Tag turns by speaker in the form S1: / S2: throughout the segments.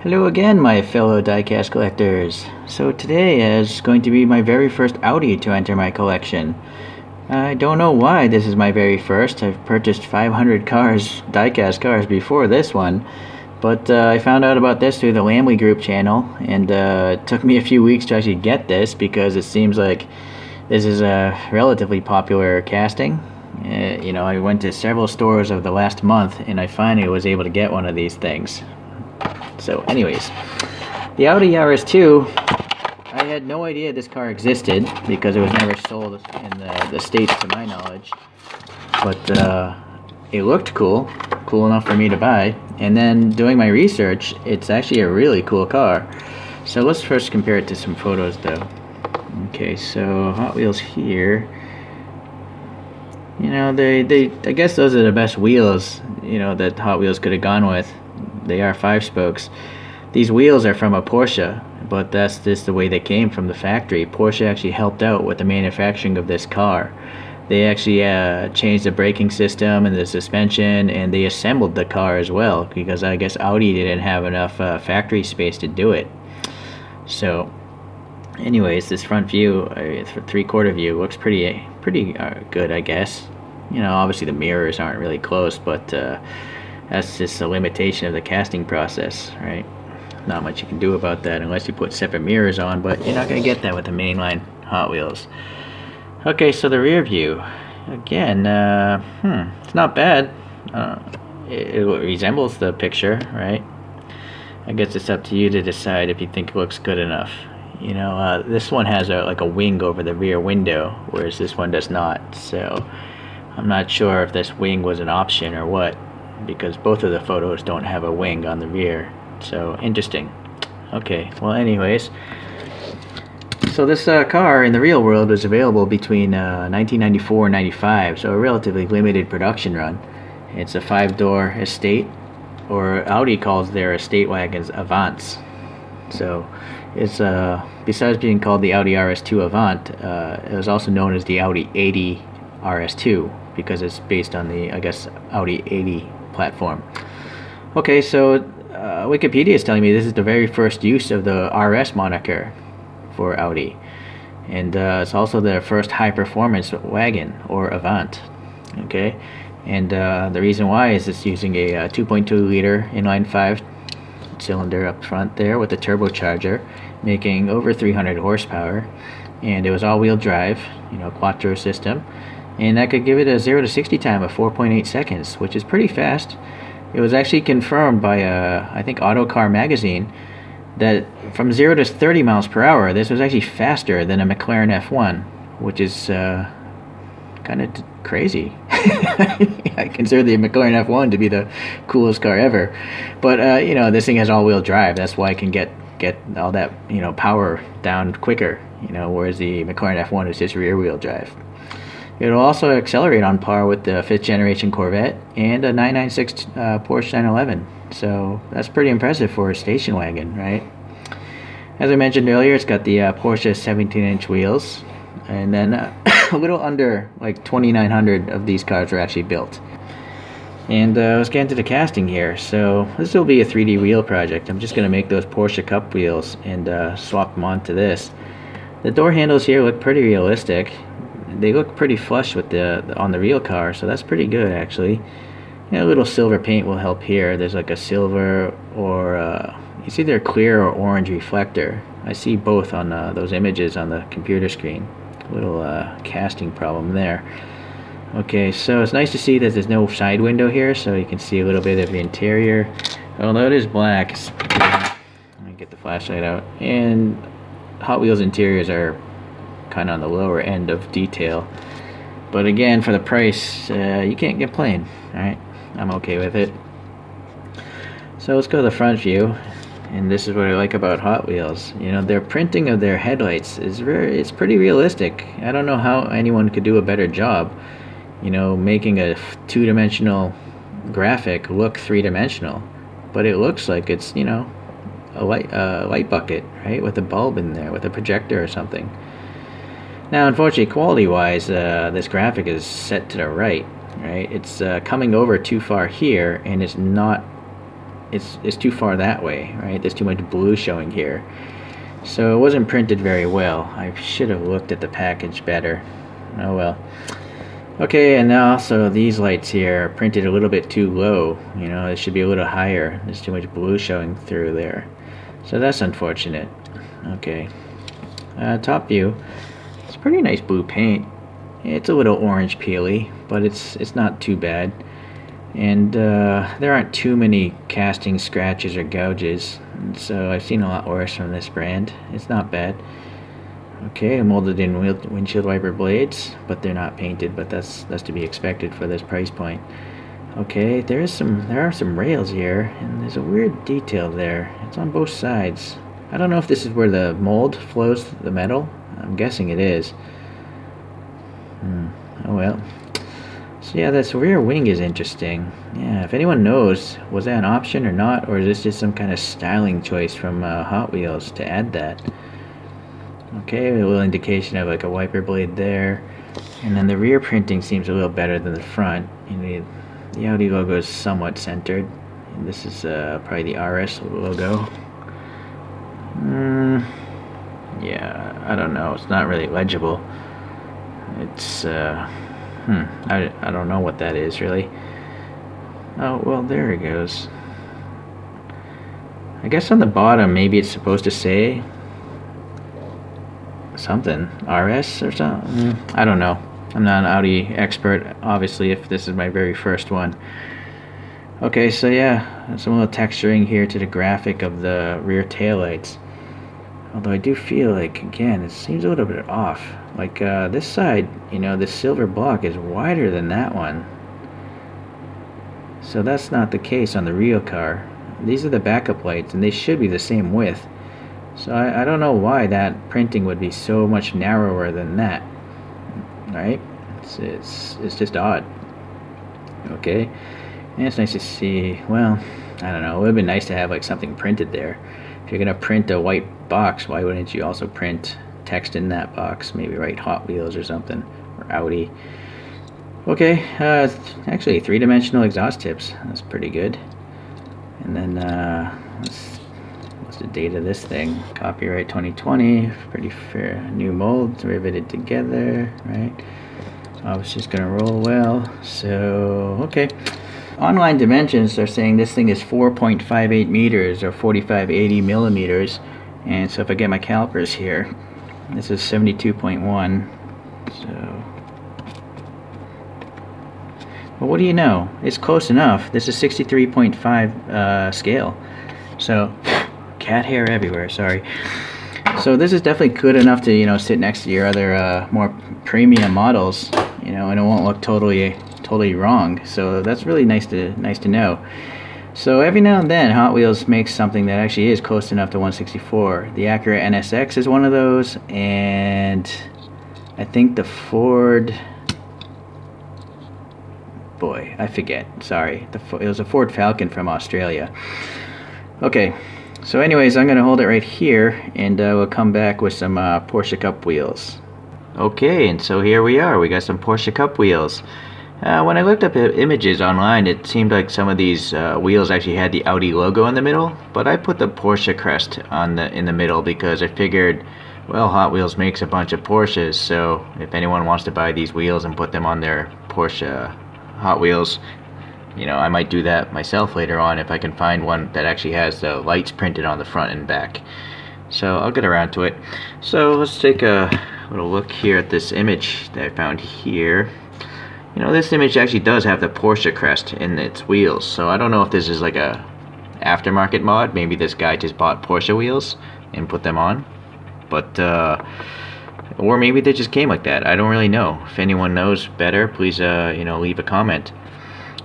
S1: Hello again, my fellow diecast collectors. So today is going to be my very first Audi to enter my collection. I don't know why this is my very first. I've purchased 500 cars, diecast cars, before this one. But I found out about this through the Lamley Group channel, and it took me a few weeks to actually get this because it seems like this is a relatively popular casting. I went to several stores over the last month, and I finally was able to get one of these things. So anyways, the Audi RS2, I had no idea this car existed because it was never sold in the States to my knowledge. But it looked cool enough for me to buy. And then doing my research, it's actually a really cool car. So let's first compare it to some photos though. Okay, so Hot Wheels here. I guess those are the best wheels, that Hot Wheels could have gone with. They are 5-spokes. These wheels are from a Porsche, but that's just the way they came from the factory. Porsche actually helped out with the manufacturing of this car. They actually changed the braking system and the suspension, and they assembled the car as well, because I guess Audi didn't have enough factory space to do it. So anyways, this front view, three-quarter view, looks pretty good, I guess. Obviously the mirrors aren't really close, but that's just a limitation of the casting process, right? Not much you can do about that unless you put separate mirrors on, but you're not going to get that with the mainline Hot Wheels. Okay, so the rear view. Again, it's not bad. It resembles the picture, right? I guess it's up to you to decide if you think it looks good enough. This one has like a wing over the rear window, whereas this one does not. So I'm not sure if this wing was an option or what, because both of the photos don't have a wing on the rear. So interesting. Okay, well anyways, so this car in the real world was available between 1994 and 95, so a relatively limited production run. It's a 5-door estate, or Audi calls their estate wagons Avants. So it's besides being called the Audi RS2 Avant, it was also known as the Audi RS2 because it's based on the, I guess, Audi 80 platform. Okay, so Wikipedia is telling me this is the very first use of the RS moniker for Audi, and it's also their first high-performance wagon, or Avant. Okay, and the reason why is it's using a 2.2-liter inline-5 cylinder up front there with a turbocharger, making over 300 horsepower, and it was all-wheel drive, quattro system, and that could give it a 0 to 60 time of 4.8 seconds, which is pretty fast. It was actually confirmed by I think Autocar magazine that from 0 to 30 miles per hour, this was actually faster than a McLaren F1, which is kind of crazy. I consider the McLaren F1 to be the coolest car ever, but this thing has all-wheel drive. That's why it can get all that power down quicker. Whereas the McLaren F1 is just rear-wheel drive. It'll also accelerate on par with the 5th generation Corvette and a 996 Porsche 911. So that's pretty impressive for a station wagon, right? As I mentioned earlier, it's got the Porsche 17-inch wheels, and then a little under like 2,900 of these cars are actually built. And let's get into the casting here. So this will be a 3D wheel project. I'm just going to make those Porsche Cup wheels and swap them onto this. The door handles here look pretty realistic. They look pretty flush with on the real car, so that's pretty good actually. A little silver paint will help here. There's like a silver or it's either a clear or orange reflector. I see both on those images on the computer screen. A little casting problem there. Okay, so it's nice to see that there's no side window here, so you can see a little bit of the interior. Although it is black, let me get the flashlight out. And Hot Wheels interiors are kind of on the lower end of detail, but again, for the price, you can't complain. All right, I'm okay with it. So let's go to the front view, and this is what I like about Hot Wheels. Their printing of their headlights it's pretty realistic. I don't know how anyone could do a better job, making a two-dimensional graphic look three-dimensional, but it looks like it's a light bucket, right, with a bulb in there, with a projector or something. Now, unfortunately, quality-wise, this graphic is set to the right? It's coming over too far here, and it's not it's too far that way, right? There's too much blue showing here. So it wasn't printed very well. I should have looked at the package better. Oh well. Okay, and now also these lights here are printed a little bit too low. You know, it should be a little higher. There's too much blue showing through there. So that's unfortunate. Okay. Top view. It's pretty nice blue paint. It's a little orange peely, but it's not too bad. And there aren't too many casting scratches or gouges. So I've seen a lot worse from this brand. It's not bad. Okay, molded in windshield wiper blades, but they're not painted, but that's to be expected for this price point. Okay, there are some rails here, and there's a weird detail there. It's on both sides. I don't know if this is where the mold flows the metal. I'm guessing it is. Oh well. So yeah, this rear wing is interesting. Yeah, if anyone knows, was that an option or not, or is this just some kind of styling choice from Hot Wheels to add that? Okay, a little indication of like a wiper blade there. And then the rear printing seems a little better than the front. You know, the Audi logo is somewhat centered. And this is probably the RS logo. Yeah, I don't know. It's not really legible. It's, I don't know what that is really. Oh, well, there it goes. I guess on the bottom, maybe it's supposed to say something, RS or something. I don't know. I'm not an Audi expert, obviously, if this is my very first one. Okay, so yeah, some little texturing here to the graphic of the rear taillights. Although I do feel like, again, it seems a little bit off. Like this side, you know, this silver block is wider than that one. So that's not the case on the real car. These are the backup lights, and they should be the same width. So I don't know why that printing would be so much narrower than that. Right? It's just odd. Okay. And it's nice to see, well, I don't know, it would have been nice to have like something printed there. If you're gonna print a white box, why wouldn't you also print text in that box? Maybe write Hot Wheels or something, or Audi. Okay, actually 3-dimensional exhaust tips. That's pretty good. And then what's the date of this thing? Copyright 2020. Pretty fair. New molds riveted together, right? Oh, it's just gonna roll well. So okay. Online dimensions are saying this thing is 4.58 meters or 4580 millimeters, and so if I get my calipers here, this is 72.1. So, well, what do you know? It's close enough. This is 63.5 scale. So, cat hair everywhere. Sorry. So this is definitely good enough to, you know, sit next to your other more premium models, you know, and it won't look totally wrong. So that's really nice to know. So every now and then Hot Wheels makes something that actually is close enough to 164. The Acura NSX is one of those, and I think the Ford, boy, I forget, sorry, it was a Ford Falcon from Australia. Okay, so anyways, I'm gonna hold it right here, and we'll come back with some Porsche Cup wheels. Okay, and so here we are. We got some Porsche Cup wheels. When I looked up images online, it seemed like some of these wheels actually had the Audi logo in the middle, but I put the Porsche crest in the middle because I figured, well, Hot Wheels makes a bunch of Porsches, so if anyone wants to buy these wheels and put them on their Porsche Hot Wheels, you know, I might do that myself later on if I can find one that actually has the lights printed on the front and back. So I'll get around to it. So let's take a little look here at this image that I found here. You know, this image actually does have the Porsche crest in its wheels, so I don't know if this is like a aftermarket mod. Maybe this guy just bought Porsche wheels and put them on, but or maybe they just came like that. I don't really know. If anyone knows better, please you know, leave a comment.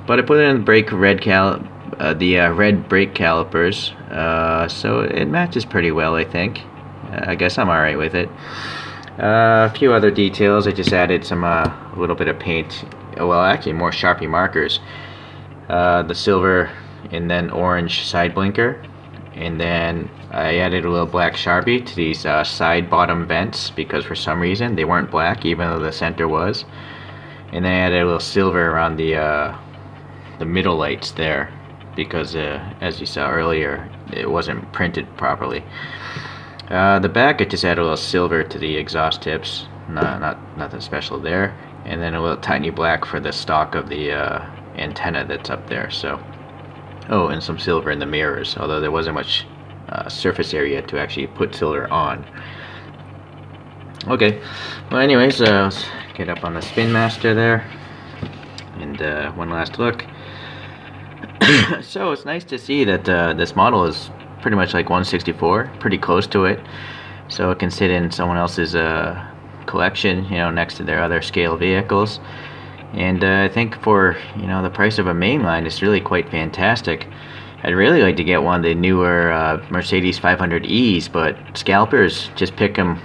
S1: But I put it in the red brake calipers, so it matches pretty well, I think. I guess I'm alright with it. A few other details. I just added some a little bit of paint, well, actually more Sharpie markers. The silver and then orange side blinker, and then I added a little black Sharpie to these side bottom vents because for some reason they weren't black even though the center was. And then I added a little silver around the middle lights there. because as you saw earlier, it wasn't printed properly. The back, it just added a little silver to the exhaust tips. Nothing special there. And then a little tiny black for the stock of the antenna that's up there. So, oh, and some silver in the mirrors, although there wasn't much surface area to actually put silver on. Okay, well anyways, let's get up on the Spin Master there, and one last look. So it's nice to see that this model is pretty much like 164, pretty close to it, so it can sit in someone else's collection, you know, next to their other scale vehicles. And I think for, you know, the price of a mainline, it's really quite fantastic. I'd really like to get one of the newer Mercedes 500Es, but scalpers just pick them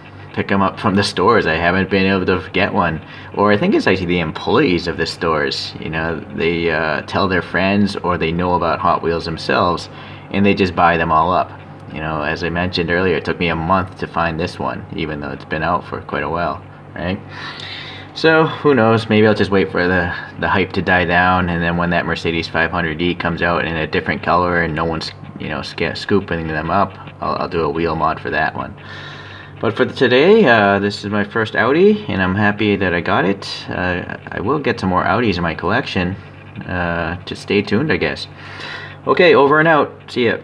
S1: up from the stores. I haven't been able to get one. Or I think it's actually the employees of the stores. You know, they tell their friends, or they know about Hot Wheels themselves, and they just buy them all up. You know, as I mentioned earlier, it took me a month to find this one, even though it's been out for quite a while, right? So who knows? Maybe I'll just wait for the hype to die down, and then when that Mercedes 500E comes out in a different color and no one's, you know, scooping them up, I'll do a wheel mod for that one. But for today, this is my first Audi, and I'm happy that I got it. I will get some more Audis in my collection. Just stay tuned, I guess. Okay, over and out. See ya.